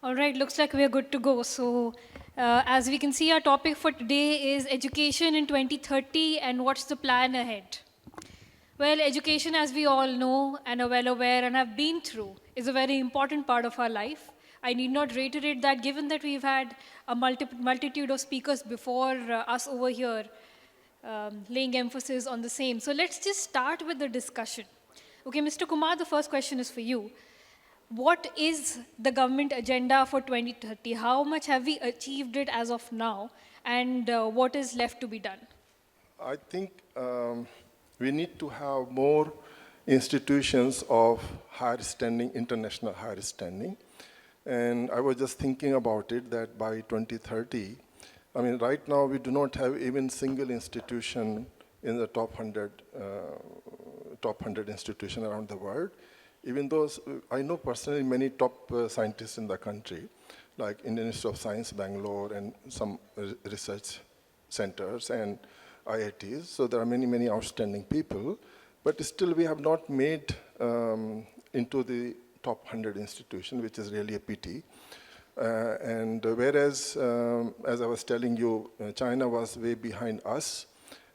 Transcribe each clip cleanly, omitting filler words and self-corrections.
All right, looks like we're good to go. So, as we can see, our topic for today is education in 2030 and what's the plan ahead. Well, education, as we all know and are well aware and have been through, is a very important part of our life. I need not reiterate that given that we've had a multitude of speakers before us over here laying emphasis on the same. So let's just start with the discussion. Okay, Mr. Kumar, the first question is for you. What is the government agenda for 2030? How much have we achieved it as of now? And what is left to be done? I think we need to have more institutions of higher standing, international higher standing. And I was just thinking about it that by 2030, I mean, right now we do not have even single institution in the top 100 institution around the world. Even though I know personally many top scientists in the country, like Indian Institute of Science, Bangalore, and some research centers and IITs. So there are many, many outstanding people, but still we have not made into the top 100 institution, which is really a pity. And whereas, as I was telling you, China was way behind us,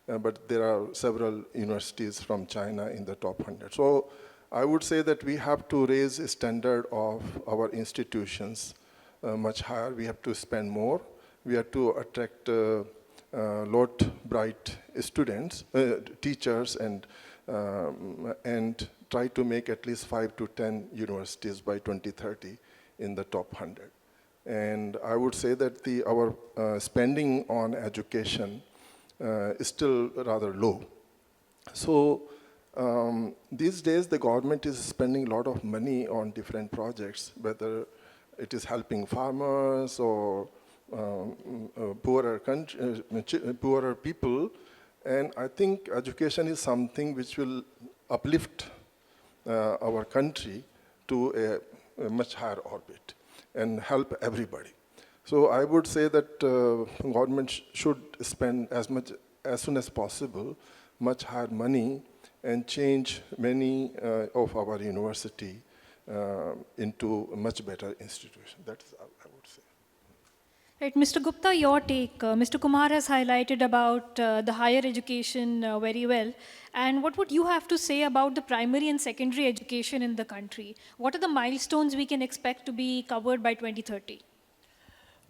but there are several universities from China in the top 100. So I would say that we have to raise a standard of our institutions much higher. We have to spend more. We have to attract lot bright students, teachers, and try to make at least 5 to 10 universities by 2030 in the top 100. And I would say that our spending on education is still rather low. So these days the government is spending a lot of money on different projects, whether it is helping farmers or poorer people. And I think education is something which will uplift our country to a much higher orbit and help everybody. So I would say that government should spend as soon as possible, much higher money and change many of our university into a much better institution. That's I would say. Right, Mr. Gupta, your take. Mr. Kumar has highlighted about the higher education very well. And what would you have to say about the primary and secondary education in the country? What are the milestones we can expect to be covered by 2030?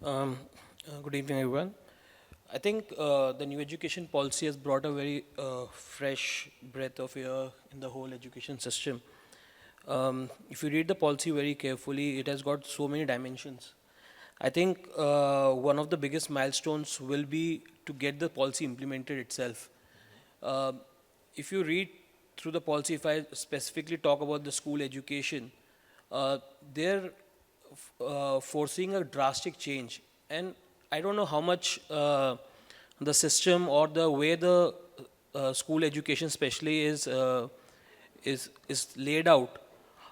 Good evening, everyone. I think the new education policy has brought a very fresh breath of air in the whole education system. If you read the policy very carefully, it has got so many dimensions. I think one of the biggest milestones will be to get the policy implemented itself. If you read through the policy, if I specifically talk about the school education, they're foreseeing a drastic change. And I don't know how much the system or the way the school education especially is laid out,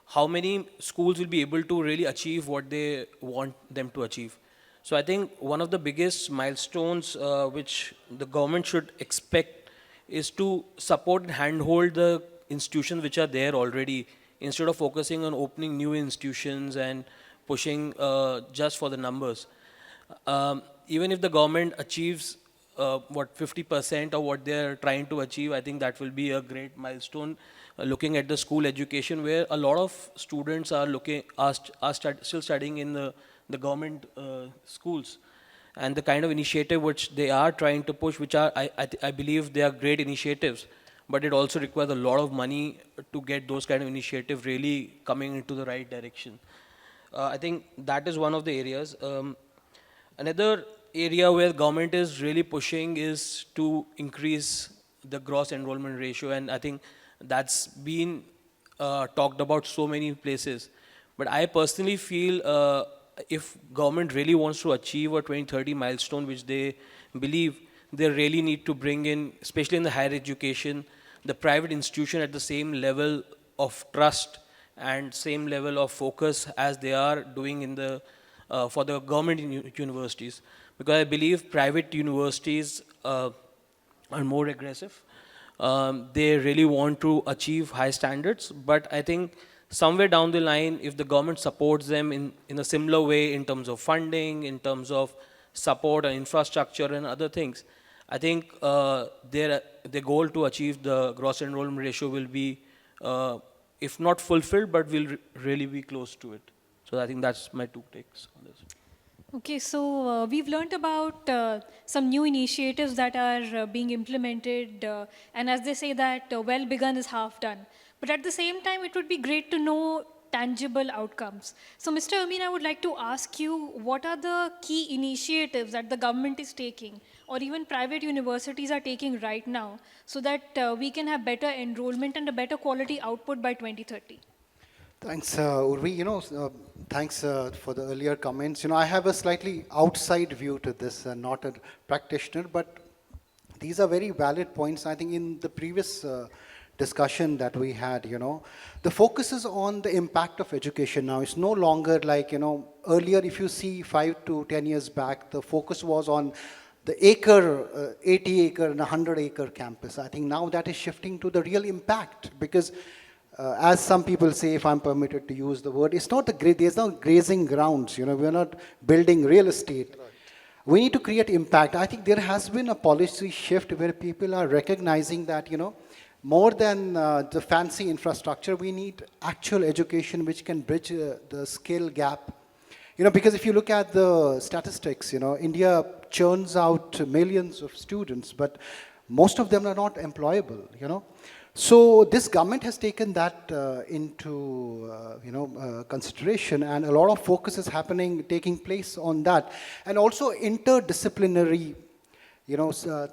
how many schools will be able to really achieve what they want them to achieve. So I think one of the biggest milestones which the government should expect is to support and handhold the institutions which are there already, instead of focusing on opening new institutions and pushing just for the numbers. Even if the government achieves 50% of what they're trying to achieve, I think that will be a great milestone. Looking at the school education, where a lot of students are still studying in the government schools, and the kind of initiative which they are trying to push, which are I believe they are great initiatives, but it also requires a lot of money to get those kind of initiatives really coming into the right direction. I think that is one of the areas. Another area where government is really pushing is to increase the gross enrollment ratio, and I think that's been talked about so many places. But I personally feel if government really wants to achieve a 2030 milestone, which they believe, they really need to bring in, especially in the higher education, the private institution at the same level of trust and same level of focus as they are doing in the for the government universities. Because I believe private universities are more aggressive. They really want to achieve high standards, but I think somewhere down the line, if the government supports them in a similar way in terms of funding, in terms of support and infrastructure and other things, I think their goal to achieve the gross enrollment ratio will be, if not fulfilled, but will really be close to it. So I think that's my two takes on this. Okay, so we've learned about some new initiatives that are being implemented, and as they say that well begun is half done. But at the same time, it would be great to know tangible outcomes. So, Mr. Amin, I would like to ask you, what are the key initiatives that the government is taking, or even private universities are taking right now, so that we can have better enrollment and a better quality output by 2030? Thanks, Urvi. Thanks for the earlier comments. I have a slightly outside view to this, not a practitioner, but these are very valid points. I think in the previous discussion that we had, the focus is on the impact of education now. It's no longer like, earlier if you see 5 to 10 years back, the focus was on the 80-acre and 100-acre campus. I think now that is shifting to the real impact because as some people say, if I'm permitted to use the word, it's not there's no grazing grounds, we're not building real estate. Right. We need to create impact. I think there has been a policy shift where people are recognizing that, more than the fancy infrastructure, we need actual education which can bridge the skill gap. Because if you look at the statistics, India churns out millions of students, but most of them are not employable, So this government has taken that into consideration, and a lot of focus is taking place on that, and also interdisciplinary,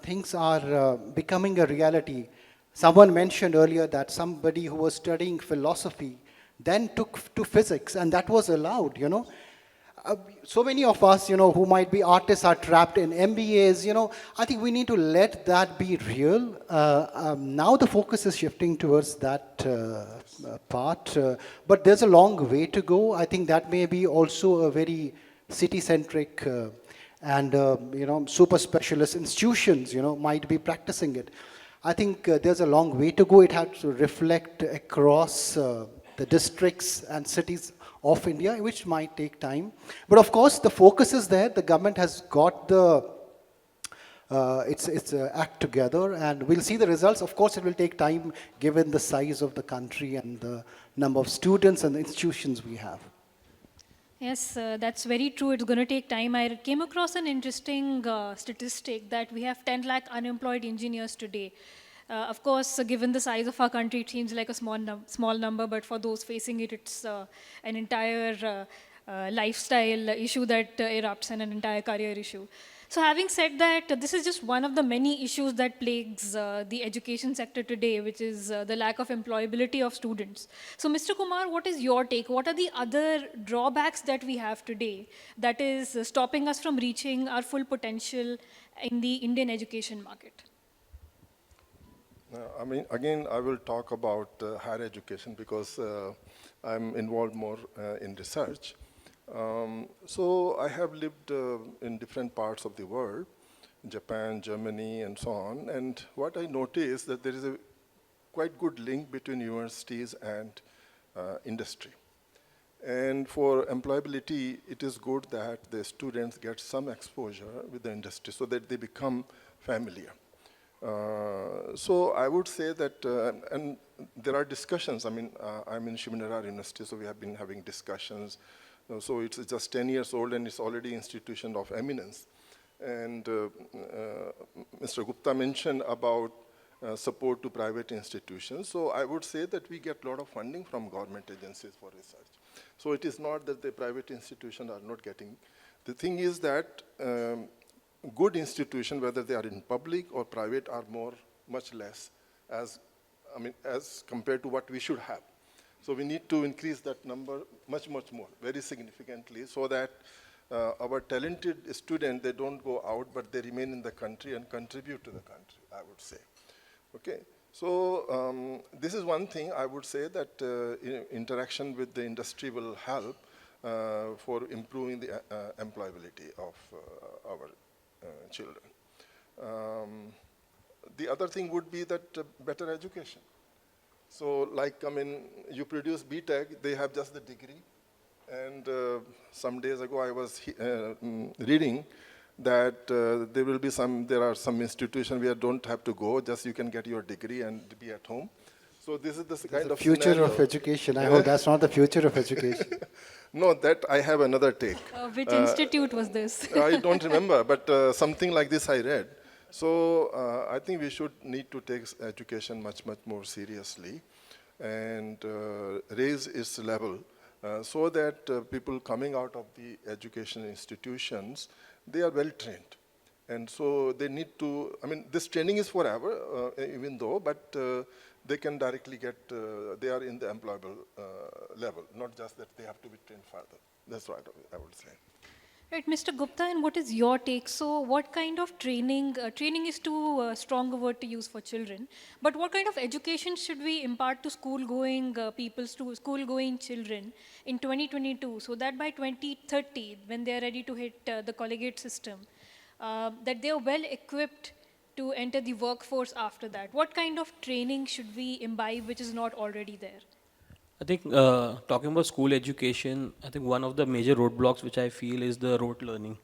things are becoming a reality. Someone mentioned earlier that somebody who was studying philosophy then took to physics, and that was allowed. So many of us, who might be artists are trapped in MBAs, I think we need to let that be real. Now the focus is shifting towards that part, but there's a long way to go. I think that may be also a very city-centric and, super specialist institutions, might be practicing it. I think there's a long way to go. It has to reflect across the districts and cities of India, which might take time. But of course, the focus is there. The government has got its act together, and we'll see the results. Of course, it will take time given the size of the country and the number of students and the institutions we have. Yes, that's very true. It's going to take time. I came across an interesting statistic that we have 10 lakh unemployed engineers today. Of course, given the size of our country, it seems like a small number, but for those facing it, it's an entire lifestyle issue that erupts and an entire career issue. So having said that, this is just one of the many issues that plagues the education sector today, which is the lack of employability of students. So Mr. Kumar, what is your take? What are the other drawbacks that we have today that is stopping us from reaching our full potential in the Indian education market? Again, I will talk about higher education because I'm involved more in research. So I have lived in different parts of the world, Japan, Germany, and so on. And what I noticed that there is a quite good link between universities and industry. And for employability, it is good that the students get some exposure with the industry so that they become familiar. So I would say that, and there are discussions. I'm in Nadar University, so we have been having discussions. So it's just 10 years old, and it's already institution of eminence. And Mr. Gupta mentioned about support to private institutions. So I would say that we get a lot of funding from government agencies for research. So it is not that the private institutions are not getting. The thing is that good institutions, whether they are in public or private, are much less as compared to what we should have. So we need to increase that number much more, very significantly, so that our talented students, they don't go out, but they remain in the country and contribute to the country, I would say. Okay, so this is one thing I would say that interaction with the industry will help for improving the employability of our children. The other thing would be that better education. So like, I mean, you produce BTech, they have just the degree. And some days ago, I was reading that there are some institutions where you don't have to go, just you can get your degree and be at home. So this is the kind The of future scenario. of education. I hope that's not the future of education. No, that I have another take. Which institute was this? I don't remember, but something like this I read. So I think we should need to take education much, much more seriously and raise its level so that people coming out of the education institutions, they are well trained. And so they need to, I mean, this training is forever, even though, but they can directly get, they are in the employable level, not just that they have to be trained further. That's what I would say. Right, Mr. Gupta, and what is your take? So what kind of training, training is too strong a word to use for children, but what kind of education should we impart to school-going people, to school-going children in 2022, so that by 2030, when they are ready to hit the collegiate system, that they are well equipped to enter the workforce after that? What kind of training should we imbibe which is not already there? I think talking about school education, I think one of the major roadblocks which I feel is the rote learning.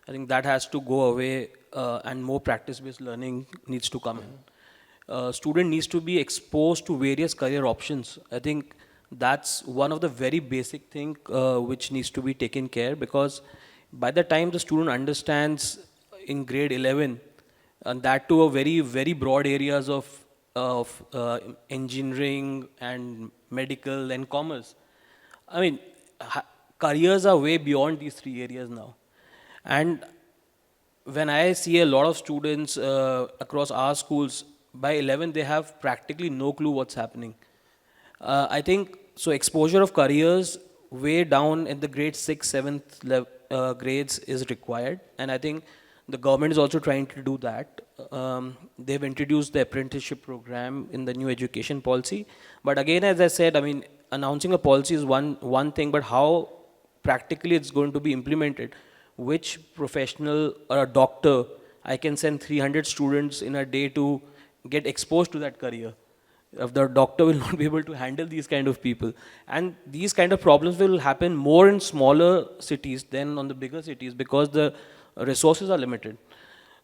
I think that has to go away and more practice-based learning needs to come in. Student needs to be exposed to various career options. I think that's one of the very basic thing which needs to be taken care, because by the time the student understands in grade 11, and that to a very, very broad areas of engineering and medical and commerce. I mean, careers are way beyond these three areas now. And when I see a lot of students across our schools, by 11 they have practically no clue what's happening. I think, so exposure of careers way down in the grade 6th, 7th grades is required. And I think the government is also trying to do that. They've introduced the apprenticeship program in the new education policy. But again, as I said, I mean, announcing a policy is one thing, but how practically it's going to be implemented. Which professional or a doctor I can send 300 students in a day to get exposed to that career? If the doctor will not be able to handle these kind of people. And these kind of problems will happen more in smaller cities than on the bigger cities, because the resources are limited.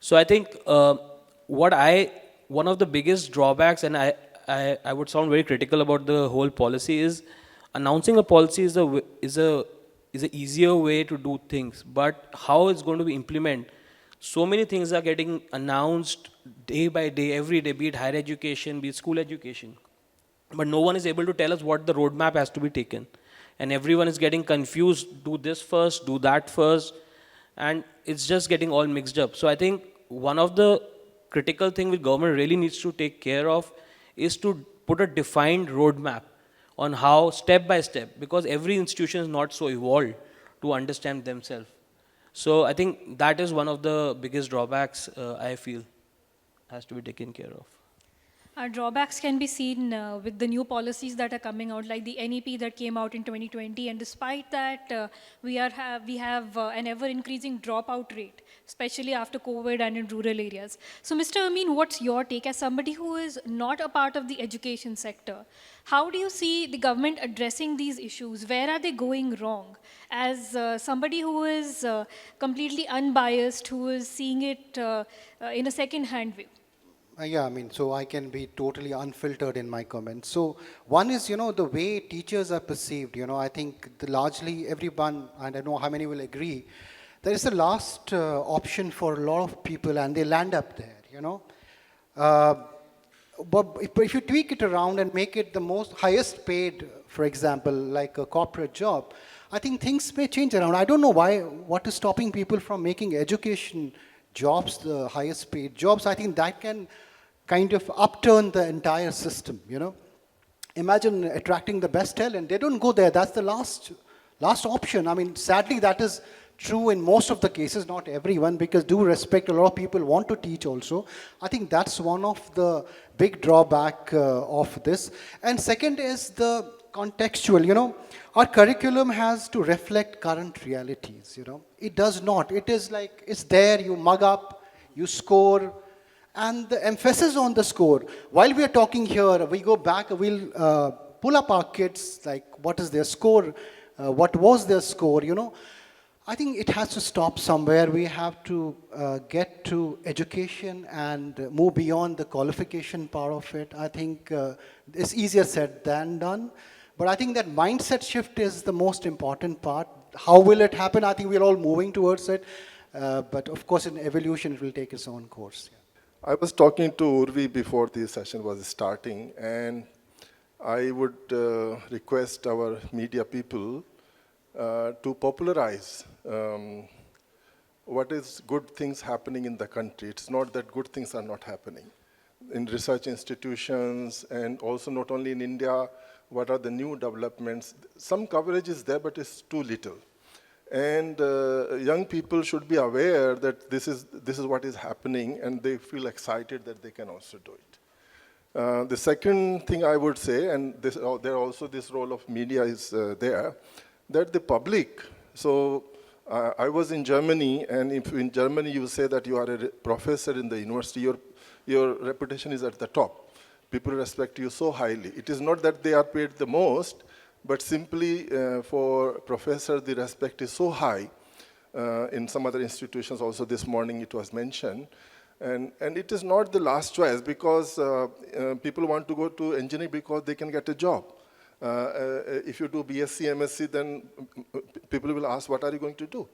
So I think one of the biggest drawbacks, and I would sound very critical about the whole policy, is announcing a policy is a easier way to do things, but how it's going to be implemented. So many things are getting announced day by day, every day, be it higher education, be it school education. But no one is able to tell us what the roadmap has to be taken. And everyone is getting confused, do this first, do that first, and it's just getting all mixed up. So I think one of the critical things which government really needs to take care of is to put a defined roadmap on how, step by step, because every institution is not so evolved to understand themselves. So I think that is one of the biggest drawbacks I feel has to be taken care of. Our drawbacks can be seen with the new policies that are coming out, like the NEP that came out in 2020. And despite that, we have an ever-increasing dropout rate, especially after COVID and in rural areas. So, Mr. Amin, what's your take as somebody who is not a part of the education sector? How do you see the government addressing these issues? Where are they going wrong? As somebody who is completely unbiased, who is seeing it in a second-hand view. Yeah, I mean, so I can be totally unfiltered in my comments. So one is, the way teachers are perceived, I think largely everyone, and I know how many will agree, there is the last option for a lot of people and they land up there, But if you tweak it around and make it the highest paid, for example, like a corporate job, I think things may change around. I don't know what is stopping people from making education jobs the highest paid jobs. I think that can kind of upturn the entire system, Imagine attracting the best talent. They don't go there. That's the last option. I mean, sadly, that is true in most of the cases, not everyone, because due respect, a lot of people want to teach also. I think that's one of the big drawback of this. And second is the contextual, Our curriculum has to reflect current realities, It does not. It is like, it's there, you mug up, you score, And the emphasis on the score. While we are talking here, we go back, we'll pull up our kids, like what is their score, what was their score, you know. I think it has to stop somewhere. We have to get to education and move beyond the qualification part of it. I think it's easier said than done. But I think that mindset shift is the most important part. How will it happen? I think we're all moving towards it. But of course, in evolution, it will take its own course. I was talking to Urvi before the session was starting, and I would request our media people to popularize what is good things happening in the country. It's not that good things are not happening. In research institutions, and also not only in India, what are the new developments? Some coverage is there, but it's too little. And young people should be aware that this is what is happening, and they feel excited that they can also do it. The second thing I would say, and there also this role of media is there, that the public, so I was in Germany, and if in Germany you say that you are a professor in the university, your reputation is at the top. People respect you so highly. It is not that they are paid the most, but simply for professors, the respect is so high. In some other institutions also this morning it was mentioned. And it is not the last choice, because people want to go to engineering because they can get a job. If you do BSc, MSc, then people will ask, what are you going to do?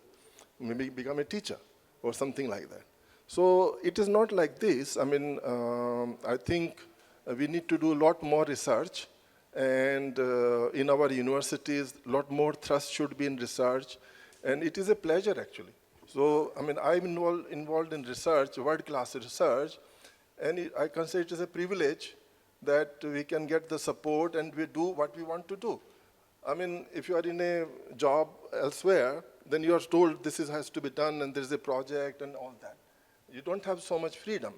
Maybe become a teacher or something like that. So it is not like this. I mean, I think we need to do a lot more research. And in our universities, a lot more thrust should be in research. And it is a pleasure, actually. So, I mean, I'm involved in research, world-class research, and I consider it as a privilege that we can get the support and we do what we want to do. I mean, if you are in a job elsewhere, then you are told this has to be done and there's a project and all that. You don't have so much freedom.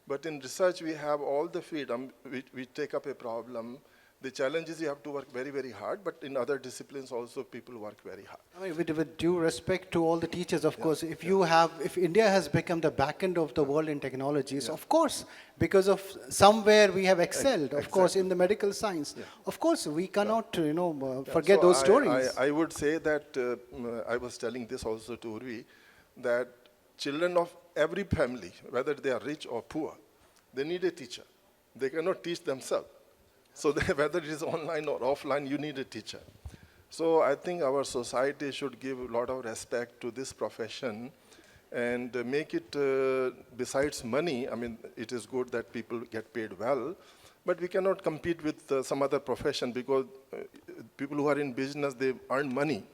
But in research, we have all the freedom. We take up a problem. The challenge is you have to work very, very hard, but in other disciplines also people work very hard. I mean, with due respect to all the teachers, of course, if India has become the back end of the world in technologies, of course, because of somewhere we have excelled, of course, in the medical science. Of course, we cannot, forget those stories. I would say that, I was telling this also to Urvi, that children of every family, whether they are rich or poor, they need a teacher. They cannot teach themselves. So whether it is online or offline, you need a teacher. So I think our society should give a lot of respect to this profession and make it, besides money, I mean, it is good that people get paid well, but we cannot compete with some other profession, because people who are in business, they earn money.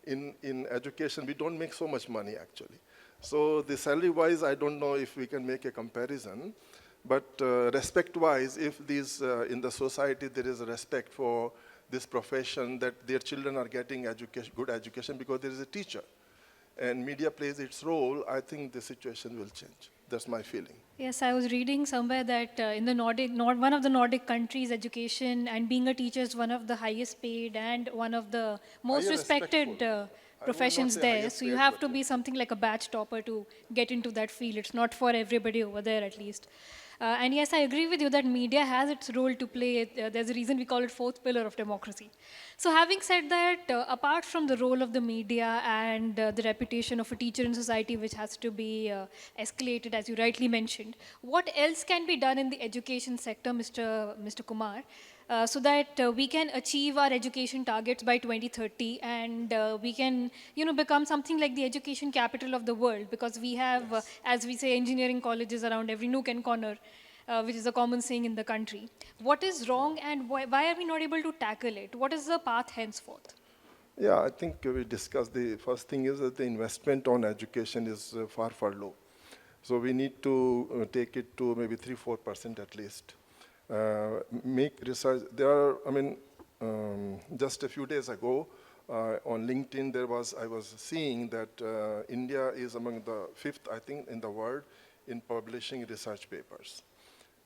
In education, we don't make so much money, actually. So the salary-wise, I don't know if we can make a comparison. But respect-wise, if in the society there is a respect for this profession, that their children are getting good education because there is a teacher, and media plays its role, I think the situation will change. That's my feeling. Yes, I was reading somewhere that in the one of the Nordic countries, education and being a teacher is one of the highest paid and one of the most respected professions there. So you have to be something like a batch topper to get into that field. It's not for everybody over there, at least. And yes, I agree with you that media has its role to play. There's a reason we call it fourth pillar of democracy. So having said that, apart from the role of the media and the reputation of a teacher in society, which has to be escalated, as you rightly mentioned, what else can be done in the education sector, Mr. Kumar, so that we can achieve our education targets by 2030, and we can, become something like the education capital of the world, because we have, as we say, engineering colleges around every nook and corner, which is a common saying in the country. What is wrong, and why are we not able to tackle it? What is the path henceforth? Yeah, I think we discussed the first thing is that the investment on education is far, far low. So we need to take it to maybe 3-4% at least. Make research. There are, just a few days ago on LinkedIn, I was seeing that India is among the 5th, I think, in the world in publishing research papers.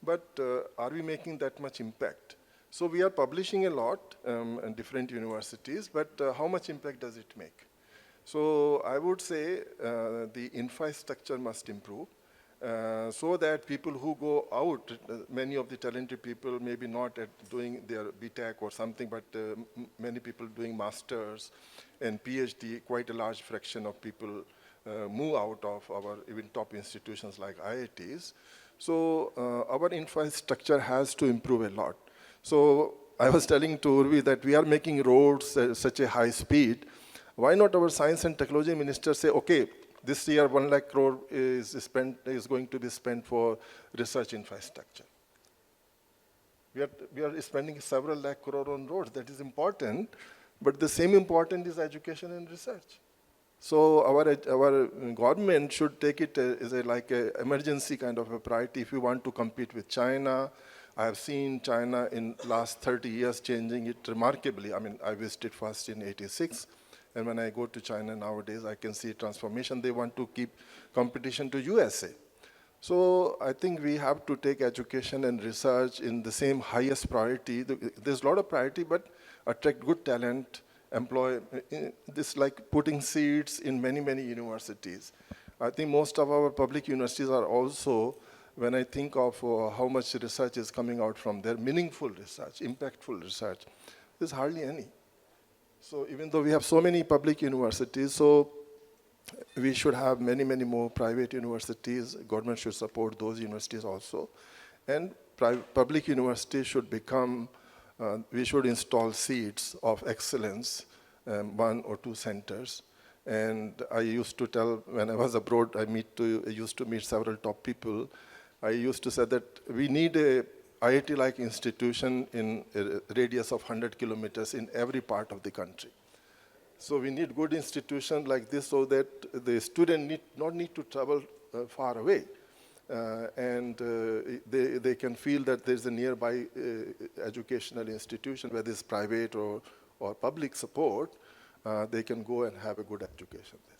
But are we making that much impact? So we are publishing a lot in different universities, but how much impact does it make? So I would say the infrastructure must improve. so that people who go out, many of the talented people, maybe not at doing their BTech or something, but many people doing masters and PhD, quite a large fraction of people move out of our even top institutions like IITs. So our infrastructure has to improve a lot. So I was telling to Urvi that we are making roads at such a high speed. Why not our science and technology minister say, okay, this year 1 lakh crore is going to be spent for research infrastructure. We are spending several lakh crore on roads. That is important, but the same important is education and research. So our government should take it as like an emergency kind of a priority if we want to compete with China. I have seen China in last 30 years changing it remarkably. I mean, I visited first in '86. And when I go to China nowadays, I can see transformation. They want to keep competition to USA. So I think we have to take education and research in the same highest priority. There's a lot of priority, but attract good talent, employ, this like putting seeds in many, many universities. I think most of our public universities are also, when I think of how much research is coming out from there, meaningful research, impactful research, there's hardly any. So even though we have so many public universities, so we should have many, many more private universities. Government should support those universities also. And public universities should become, we should install seats of excellence, 1 or 2 centers. And I used to tell, when I was abroad, I used to meet several top people. I used to say that we need a IIT-like institution in a radius of 100 kilometers in every part of the country. So we need good institution like this so that the student not need to travel far away. And they can feel that there's a nearby educational institution, whether it's private or public support, they can go and have a good education there.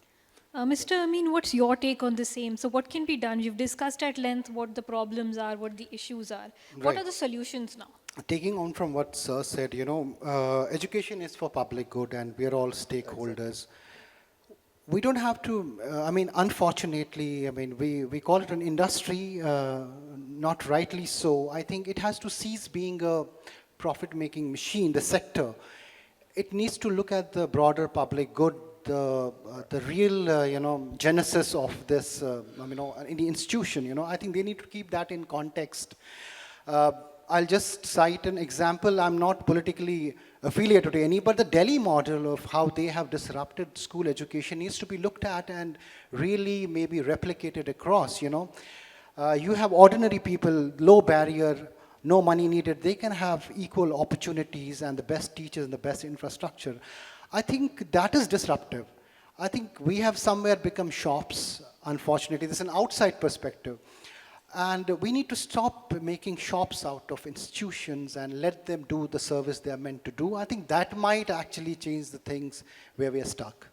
Mr. Amin, what's your take on the same? So what can be done? You've discussed at length what the problems are, what the issues are. What Right. are the solutions now? Taking on from what Sir said, education is for public good and we are all stakeholders. We don't have to, unfortunately, we call it an industry, not rightly so. I think it has to cease being a profit-making machine, the sector. It needs to look at the broader public good, the real, genesis of this, in the institution, I think they need to keep that in context. I'll just cite an example. I'm not politically affiliated to any, but the Delhi model of how they have disrupted school education needs to be looked at and really maybe replicated across, You have ordinary people, low barrier, no money needed. They can have equal opportunities and the best teachers and the best infrastructure. I think that is disruptive. I think we have somewhere become shops, unfortunately. This is an outside perspective. And we need to stop making shops out of institutions and let them do the service they are meant to do. I think that might actually change the things where we are stuck.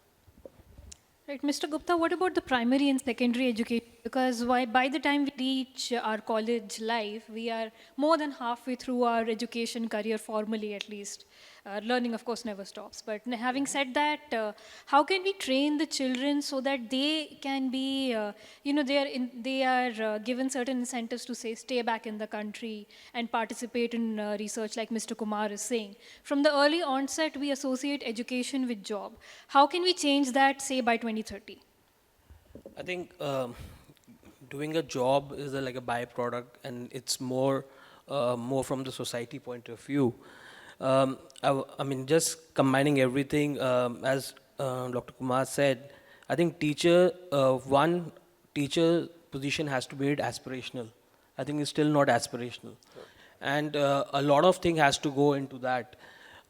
Right, Mr. Gupta, what about the primary and secondary education? Because by the time we reach our college life, we are more than halfway through our education career, formally at least. Learning, of course, never stops. But having said that, how can we train the children so that they can be, they are given certain incentives to say, stay back in the country and participate in research like Mr. Kumar is saying. From the early onset, we associate education with job. How can we change that, say, by 2030? I think doing a job is like a byproduct, and it's more from the society point of view. Just combining everything, as Dr. Kumar said, I think teacher position has to be made aspirational. I think it's still not aspirational. And a lot of thing has to go into that.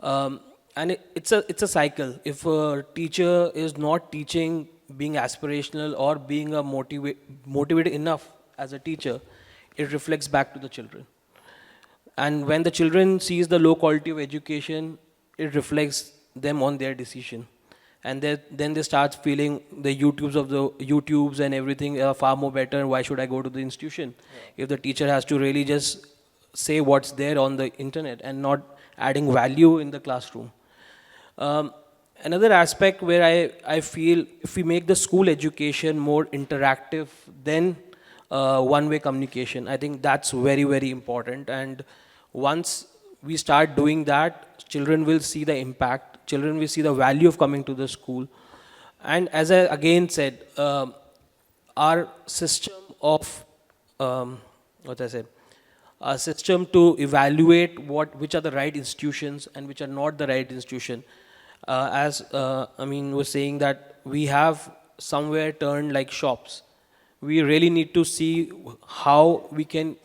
And it's a cycle. If a teacher is not teaching being aspirational or being motivated enough as a teacher, it reflects back to the children. And when the children sees the low quality of education, it reflects them on their decision. And then they start feeling the YouTubes and everything are far more better. Why should I go to the institution? Yeah. If the teacher has to really just say what's there on the internet and not adding value in the classroom. Another aspect where I feel if we make the school education more interactive, then one-way communication. I think that's very, very important. And once we start doing that, children will see the impact, children will see the value of coming to the school. And as I again said, our system of, what I said, a system to evaluate which are the right institutions and which are not the right institution. As Amin was saying that we have somewhere turned like shops. We really need to see how we can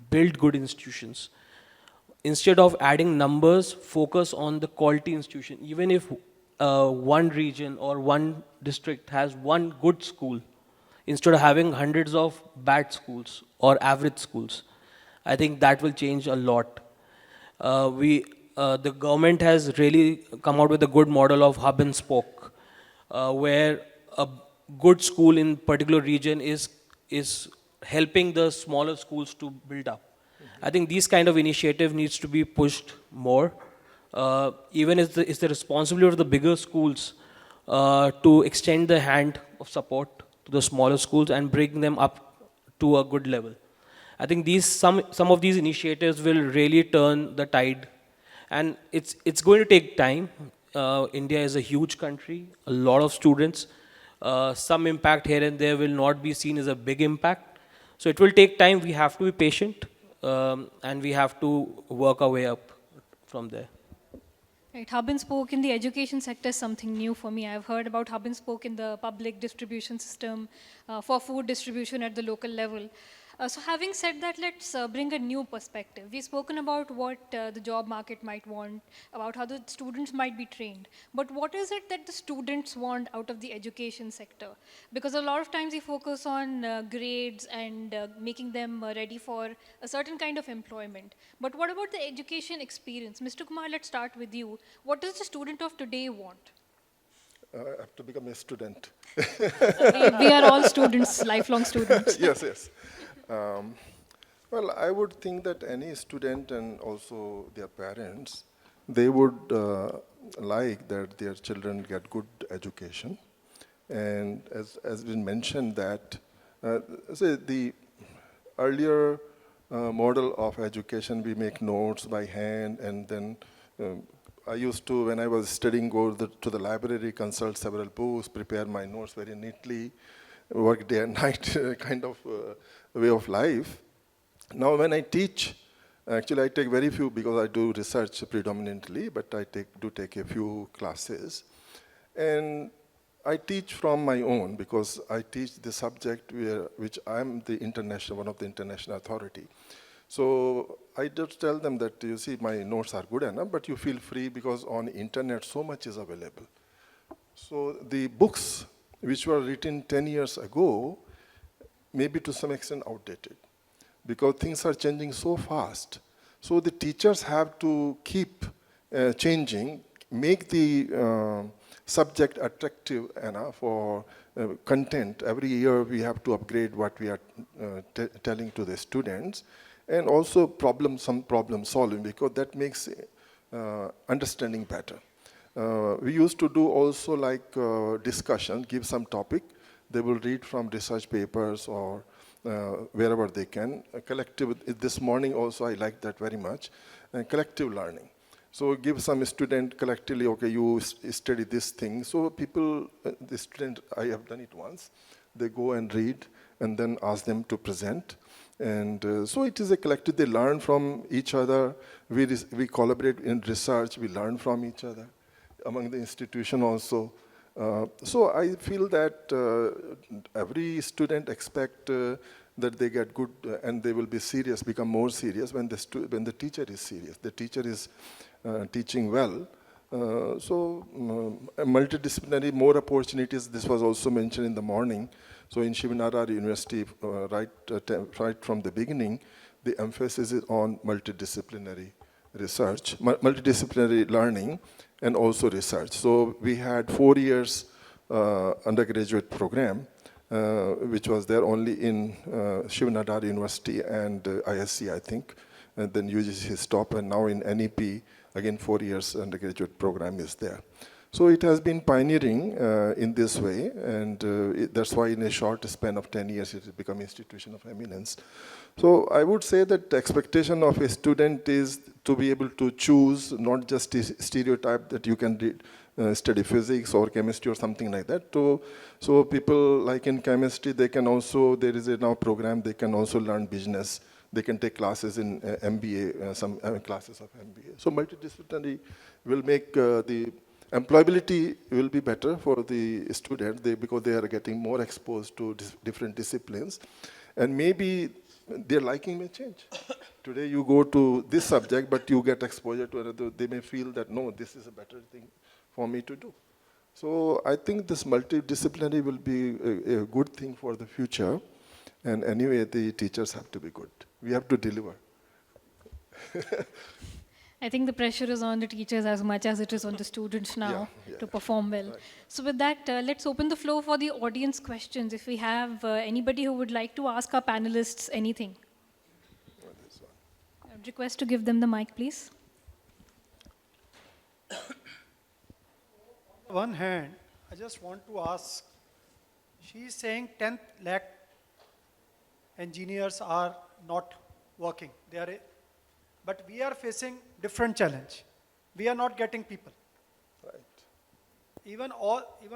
build good institutions. Instead of adding numbers, focus on the quality institution. Even if one region or one district has one good school, instead of having hundreds of bad schools or average schools, I think that will change a lot. The government has really come out with a good model of hub and spoke, where a good school in particular region is helping the smaller schools to build up. I think these kind of initiative needs to be pushed more. Even it's the responsibility of the bigger schools to extend the hand of support to the smaller schools and bring them up to a good level. I think some of these initiatives will really turn the tide, and it's going to take time. India is a huge country, a lot of students. Some impact here and there will not be seen as a big impact. So it will take time. We have to be patient, and we have to work our way up from there. Right, hub and spoke in the education sector is something new for me. I've heard about hub and spoke in the public distribution system for food distribution at the local level. So having said that, let's bring a new perspective. We've spoken about what the job market might want, about how the students might be trained. But what is it that the students want out of the education sector? Because a lot of times we focus on grades and making them ready for a certain kind of employment. But what about the education experience? Mr. Kumar, let's start with you. What does the student of today want? I have to become a student. We are all students, lifelong students. Yes. Well, I would think that any student and also their parents, they would like that their children get good education. And as been mentioned that, say the earlier model of education, we make notes by hand, and then I used to, when I was studying, go to the library, consult several books, prepare my notes very neatly, work day and night kind of way of life. Now when I teach, actually I take very few because I do research predominantly, but I do take a few classes. And I teach from my own because I teach the subject which I'm one of the international authority. So I just tell them that, you see, my notes are good enough, but you feel free because on internet so much is available. So the books which were written 10 years ago may be to some extent outdated because things are changing so fast. So the teachers have to keep changing, make the subject attractive enough for content. Every year we have to upgrade what we are telling to the students, and also some problem solving, because that makes understanding better. We used to do also like discussion, give some topic. They will read from research papers or wherever they can. Collective, this morning also I like that very much, and collective learning. So give some student collectively, okay, you study this thing. So people, the student, I have done it once. They go and read and then ask them to present. And so it is a collective, they learn from each other. We collaborate in research, we learn from each other, among the institution also. So I feel that every student expect that they get good and they will be serious, become more serious when the teacher is serious. The teacher is teaching well. Multidisciplinary, more opportunities. This was also mentioned in the morning. So in Nadar University, right from the beginning, the emphasis is on multidisciplinary research, multidisciplinary learning, and also research. So we had 4 years undergraduate program, which was there only in Nadar University and ISC, I think, and then UGC stopped, and now in NEP, again 4 years undergraduate program is there. So it has been pioneering in this way, and that's why in a short span of 10 years it has become institution of eminence. So I would say that the expectation of a student is to be able to choose, not just a stereotype that you can study physics or chemistry or something like that. So people like in chemistry, they can also, there is a now program, they can also learn business. They can take classes in MBA, some classes of MBA. So multidisciplinary will make the employability will be better for the student because they are getting more exposed to different disciplines. And maybe their liking may change. Today you go to this subject, but you get exposure to another. They may feel that, no, this is a better thing for me to do. So I think this multidisciplinary will be a good thing for the future. And anyway, the teachers have to be good. We have to deliver. I think the pressure is on the teachers as much as it is on the students now to perform well. Right. So with that, let's open the floor for the audience questions. If we have anybody who would like to ask our panelists anything. I would request to give them the mic, please. On one hand, I just want to ask, she is saying 10 lakh engineers are not working. But we are facing different challenge. We are not getting people. Right. Even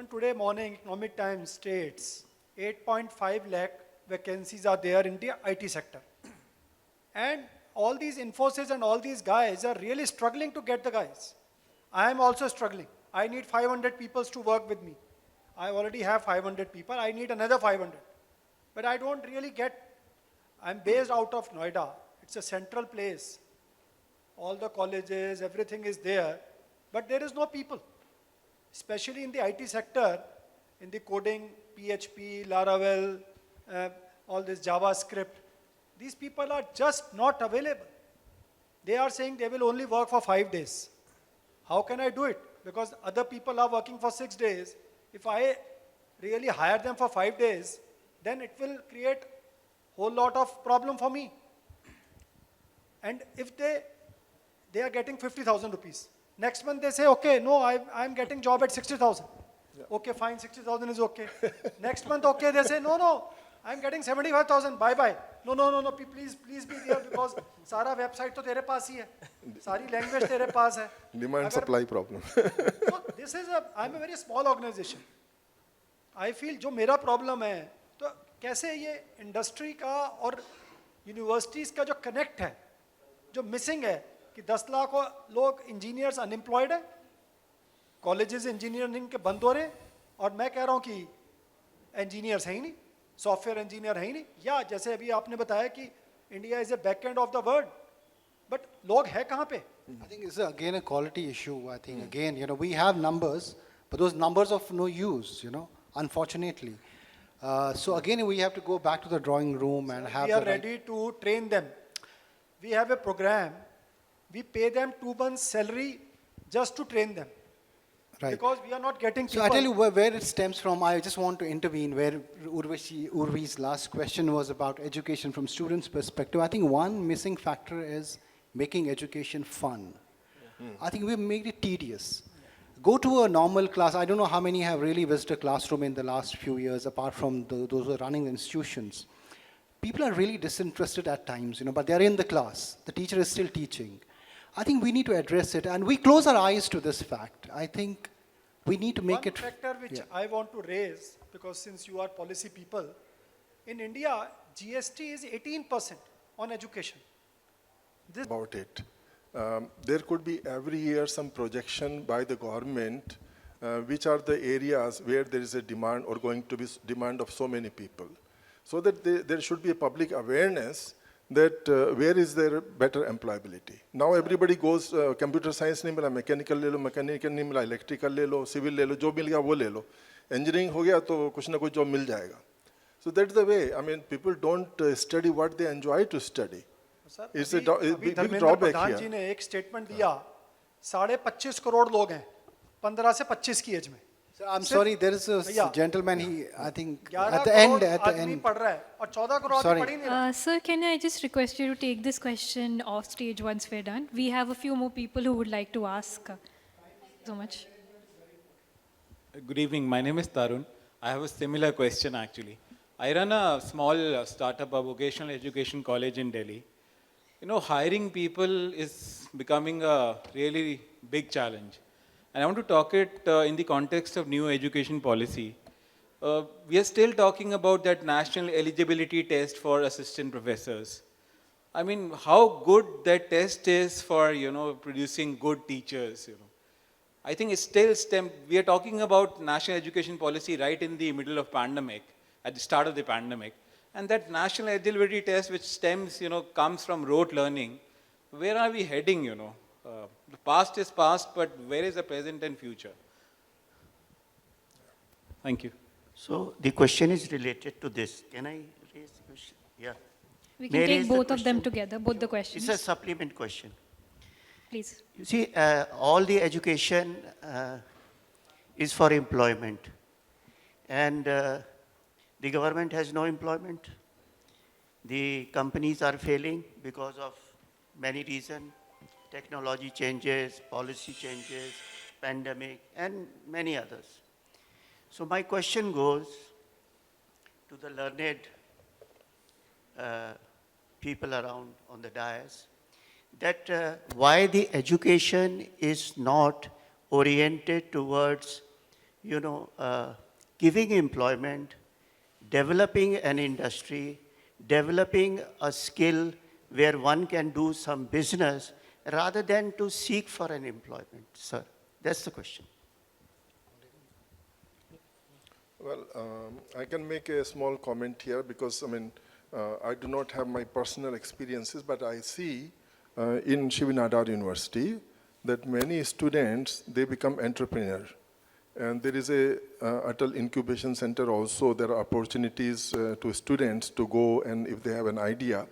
today morning, Economic Times states 8.5 lakh vacancies are there in the IT sector. And all these Infosys and all these guys are really struggling to get the guys. I am also struggling. I need 500 people to work with me. I already have 500 people. I need another 500. But I don't really get, I'm based out of Noida. It's a central place. All the colleges, everything is there. But there is no people. Especially in the IT sector, in the coding, PHP, Laravel, all this JavaScript. These people are just not available. They are saying they will only work for 5 days. How can I do it? Because other people are working for 6 days. If I really hire them for 5 days, then it will create a whole lot of problem for me. And if they are getting 50,000 rupees. Next month they say, okay, no, I'm getting job at 60,000. Yeah. Okay, fine, 60,000 is okay. Next month, okay, they say, no, I'm getting 75,000, bye-bye. No, please be there because सारा website तो तेरे पास ही है. सारी language तेरे पास है. Demand supply problem. So I'm a very small organization. I feel जो मेरा problem है, तो कैसे ये industry का और universities का जो connect है, जो missing है, कि 10 लाख लोग engineers unemployed हैं, colleges engineering के बंद हो रहे हैं, और मैं कह रहा हूँ कि engineers हैं ही नहीं, software engineer हैं ही नहीं, या जैसे अभी आपने बताया कि India is a back end of the world, but लोग हैं कहाँ पे? I think it's again a quality issue. I think again, we have numbers, but those numbers of no use, unfortunately. So again, we have to go back to the drawing room and have. We are ready to train them. We have a program. We pay them 2 months' salary just to train them. Right. Because we are not getting people. So I tell you where it stems from. I just want to intervene where Urvi's last question was about education from students' perspective. I think one missing factor is making education fun. I think we've made it tedious. Go to a normal class. I don't know how many have really visited a classroom in the last few years, apart from those who are running the institutions. People are really disinterested at times, but they're in the class. The teacher is still teaching. I think we need to address it, and we close our eyes to this fact. I think we need to make it. One factor which I want to raise, because since you are policy people, in India, GST is 18% on education. About it. There could be every year some projection by the government which are the areas where there is a demand or going to be demand of so many people. So that there should be a public awareness that where is there better employability. Now everybody goes computer science नहीं मिला, mechanical ले लो, mechanical नहीं मिला, electrical ले लो, civil ले लो, जो मिल गया वो ले लो. Engineering हो गया तो कुछ ना कुछ job मिल जाएगा. So that's the way. I mean, people don't study what they enjoy to study. Sir, It's a big Dharmendra drawback Pradhan here. जी ने एक स्टेटमेंट दिया, 25.5 करोड़ लोग हैं, 15 से 25 की एज में. So I'm sorry, there is a gentleman, I think, at the 11 end. Crore आदमी पढ़ रहा है और 14 करोड़ आदमी पढ़ ही नहीं रहा. Sir, can I just request you to take this question off stage once we're done? We have a few more people who would like to ask. So much. Good evening. My name is Tarun. I have a similar question actually. I run a small startup, a vocational education college in Delhi. You know, hiring people is becoming a really big challenge. And I want to talk it in the context of new education policy. We are still talking about that national eligibility test for assistant professors. I mean, how good that test is for, producing good teachers. I think it's still we are talking about national education policy right in the middle of pandemic, at the start of the pandemic. And that national eligibility test which comes from rote learning, where are we heading? The past is past, but where is the present and future? Thank you. So the question is related to this. Can I raise the question? Yeah. We May I can take raise the both of them question? together, both the questions. It's a supplement question. Please. You see, all the education is for employment. And the government has no employment. The companies are failing because of many reasons. Technology changes, policy changes, pandemic, and many others. So my question goes to the learned people around on the dais, that why the education is not oriented towards, giving employment, developing an industry, developing a skill where one can do some business rather than to seek for an employment, sir. That's the question. Well, I can make a small comment here because, I do not have my personal experiences, but I see in Shiv Nadar University that many students, they become entrepreneurs. And there is a Atal Incubation Center also. There are opportunities to students to go, and if they have an idea,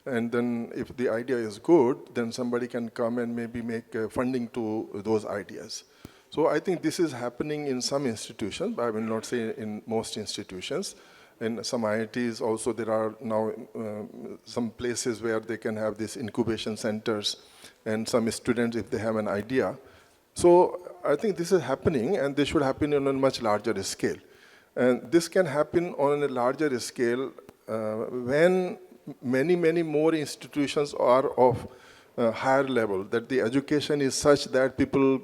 and then if the idea is good, then somebody can come and maybe make funding to those ideas. So I think this is happening in some institutions, but I will not say in most institutions. In some IITs also there are now some places where they can have these incubation centers, and some students, if they have an idea. So I think this is happening, and this should happen on a much larger scale. And this can happen on a larger scale when many more institutions are of higher level, that the education is such that people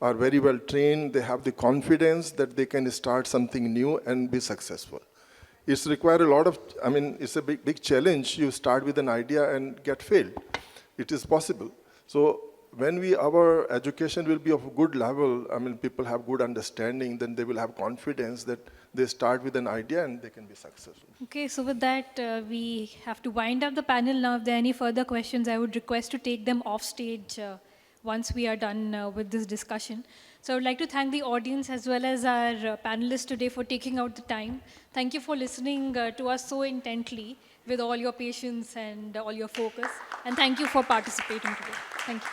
are very well trained, they have the confidence that they can start something new and be successful. It's required a lot of, it's a big challenge. You start with an idea and get failed. It is possible. So when our education will be of good level, people have good understanding, then they will have confidence that they start with an idea and they can be successful. Okay, so with that, we have to wind up the panel now. If there are any further questions, I would request to take them off stage once we are done with this discussion. So I would like to thank the audience as well as our panelists today for taking out the time. Thank you for listening to us so intently with all your patience and all your focus. And thank you for participating today. Thank you.